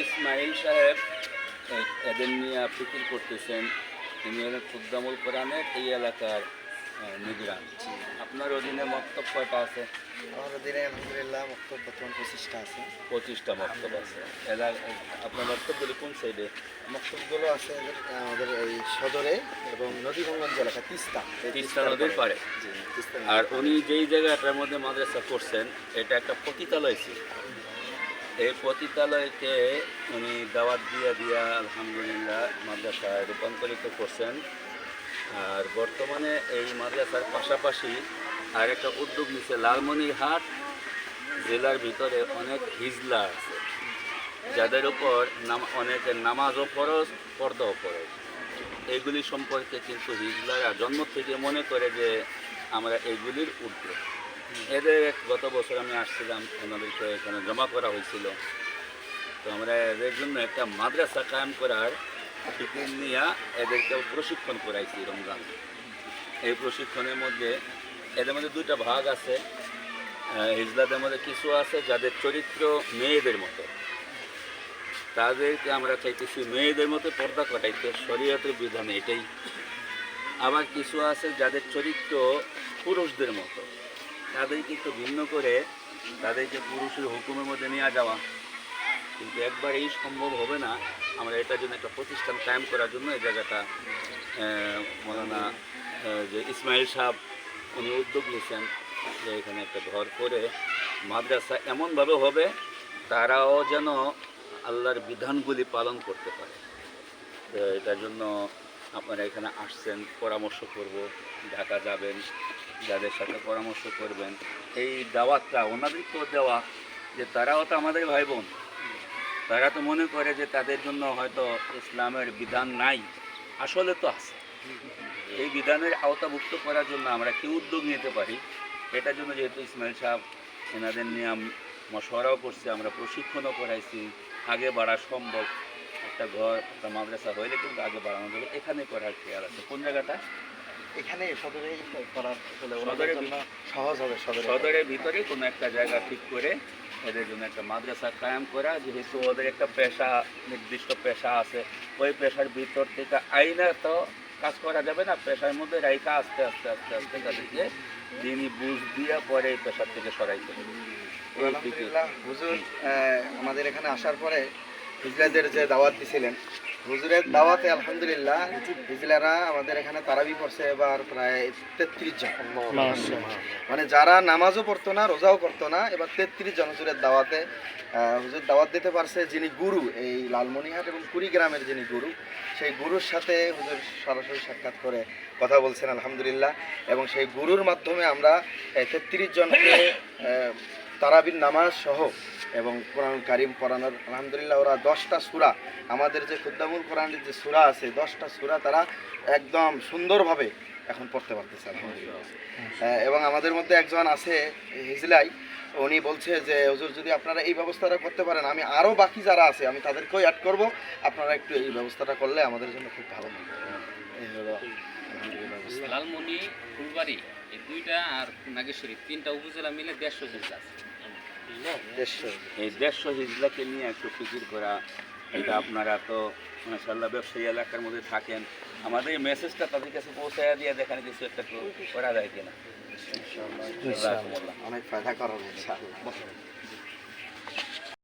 ইসমাইল সাহেব এদের নিয়ে ফিকির করতেছেন। তিনি হলেন খুদ্দামুল কোরআনের এই এলাকার নিগরান। আপনার অধীনে মক্তব কয়টা আছে? আমার অধীনে আলহামদুলিল্লাহ মক্তব বর্তমান 25টা আছে। 25টা মক্তব আছে। আপনার মক্তবগুলি কোন সাইডে? মক্তবগুলো আছে আমাদের এই সদরে এবং নদীগঞ্জ এলাকা তিস্তা নদীর পাড়ে। জি, তিস্তা। আর উনি যেই জায়গাটার মধ্যে মাদ্রাসা করছেন এটা একটা পতিতালয় ছিল। এই পতিতালয়কে উনি দাওয়াত দিয়া আলহামদুলিল্লাহ মাদ্রাসায় রূপান্তরিত করছেন। আর বর্তমানে এই মাদ্রাসার পাশাপাশি আর একটা উদ্যোগ নিচ্ছে, লালমনিরহাট জেলার ভিতরে অনেক হিজলা আছে যাদের উপর অনেকের নামাজও ফরজ, পর্দাও ফরজ। এইগুলি সম্পর্কে কিন্তু হিজলারা জন্ম থেকে মনে করে যে আমরা এইগুলির ঊর্ধ্বে। এদের গত বছর আমি আসছিলাম, ওনাদেরকে এখানে জমা করা হয়েছিল। তো আমরা এদের জন্য একটা মাদ্রাসা কায়েম করার ফিকির নিয়ে এদেরকে প্রশিক্ষণ করাইছি রমজান। এই প্রশিক্ষণের মধ্যে এদের মধ্যে দুইটা ভাগ আছে। হিজলাদের মধ্যে কিছু আছে যাদের চরিত্র মেয়েদের মতো, তাদেরকে আমরা চাইতেছি মেয়েদের মতো পর্দা কাটাইতে, শরীয়তের বিধানে এটাই। আবার কিছু আছে যাদের চরিত্র পুরুষদের মতো, তাদেরকে একটু ভিন্ন করে তাদেরকে পুরুষের হুকুমের মধ্যে নিয়ে যাওয়া। কিন্তু একবারেই সম্ভব হবে না। আমরা এটার জন্য একটা প্রতিষ্ঠান কায়েম করার জন্য এই জায়গাটা মৌলানা যে ইসমাইল সাহেব উনি উদ্যোগ নিয়েছেন যে এখানে একটা ঘর করে মাদ্রাসা এমনভাবে হবে তারাও যেন আল্লাহর বিধানগুলি পালন করতে পারে। তো এটার জন্য আপনারা এখানে আসছেন, পরামর্শ করব, ঢাকা যাবেন, যাদের সাথে পরামর্শ করবেন। এই দাওয়াতটা ওনাদেরকেও দেওয়া যে তারাও তো আমাদের ভাই বোন। তারা তো মনে করে যে তাদের জন্য হয়তো ইসলামের বিধান নাই, আসলে তো আছে। এই বিধানের আওতাভুক্ত করার জন্য আমরা কি উদ্যোগ নিতে পারি, এটার জন্য যেহেতু ইসমাইল সাহেব এনাদের নিয়ে মশওয়ারাও করছে, আমরা প্রশিক্ষণও করাইছি। আগে বাড়া সম্ভব, একটা ঘর একটা মাদ্রাসা হইলে কিন্তু আগে বাড়ানো যাবে। এখানে করার খেয়াল আছে। কোন জায়গাটা? এখানে সদরেই করার সদরের সহজ হবে। সদরের ভিতরে কোনো একটা জায়গা ঠিক করে এদের জন্য একটা মাদ্রাসা কায়েম করা, যেহেতু ওদের একটা পেশা, নির্দিষ্ট পেশা আছে। ওই পেশার ভিতর থেকে আইনে তো কাজ করা যাবে না, পেশার মধ্যে রাইকা আস্তে আস্তে আস্তে আস্তে তাদেরকে দিনই বুঝ দিয়ে পরে এই পেশার থেকে সরাইতে হবে। আলহামদুলিল্লাহ হুজুর আমাদের এখানে আসার পরে হিজলাদের যে দাওয়াত দিছিলেন, হুজুরের দাওয়াতে আলহামদুলিল্লাহ হিজলারা আমাদের এখানে তারাবি পড়ছে এবার প্রায় 33 জন। মানে যারা নামাজও পড়তো না, রোজাও করতো না, এবার 33 জন হুজুরের দাওয়াতে হুজুর দাওয়াত দিতে পারছে। যিনি গুরু, এই লালমনিরহাট এবং কুড়িগ্রামের যিনি গুরু, সেই গুরুর সাথে হুজুর সরাসরি সাক্ষাৎ করে কথা বলছেন আলহামদুলিল্লাহ। এবং সেই গুরুর মাধ্যমে আমরা 33 জনকে তারাবির নামাজ সহ এবং কোরআন কারিম পড়ানোর আলহামদুলিল্লাহ। ওরা 10টা সূরা, আমাদের যে খুদ্দামুল কোরআনের যে সূরা আছে 10টা সূরা তারা একদম সুন্দরভাবে এখন পড়তে পারতেছে আলহামদুলিল্লাহ। এবং আমাদের মধ্যে একজন আছে হিজলাই, উনি বলছে যে হুজুর যদি আপনারা এই ব্যবস্থাটা করতে পারেন, আমি আরও বাকি যারা আছে আমি তাদেরকেও অ্যাড করব, আপনারা একটু এই ব্যবস্থাটা করলে আমাদের জন্য খুব ভালো হবে। এই হলো আলহামদুলিল্লাহ। লালমনি, ফুলবাড়ি এই দুইটা আর নাগেশ্বরী 3টা উপজেলা মিলে 150 হিজলা আছে। এই 150 হিজলাকে নিয়ে একটু ফিকির করা, এটা আপনারা তো মাশাআল্লাহ ব্যবসায়ী এলাকার মধ্যে থাকেন, আমাদের এই মেসেজটা তাদের কাছে পৌঁছায় দিয়ে দেখান কিছু একটা করা যায় কিনা। ইনশাআল্লাহ অনেক ফায়দা করার ইনশাআল্লাহ।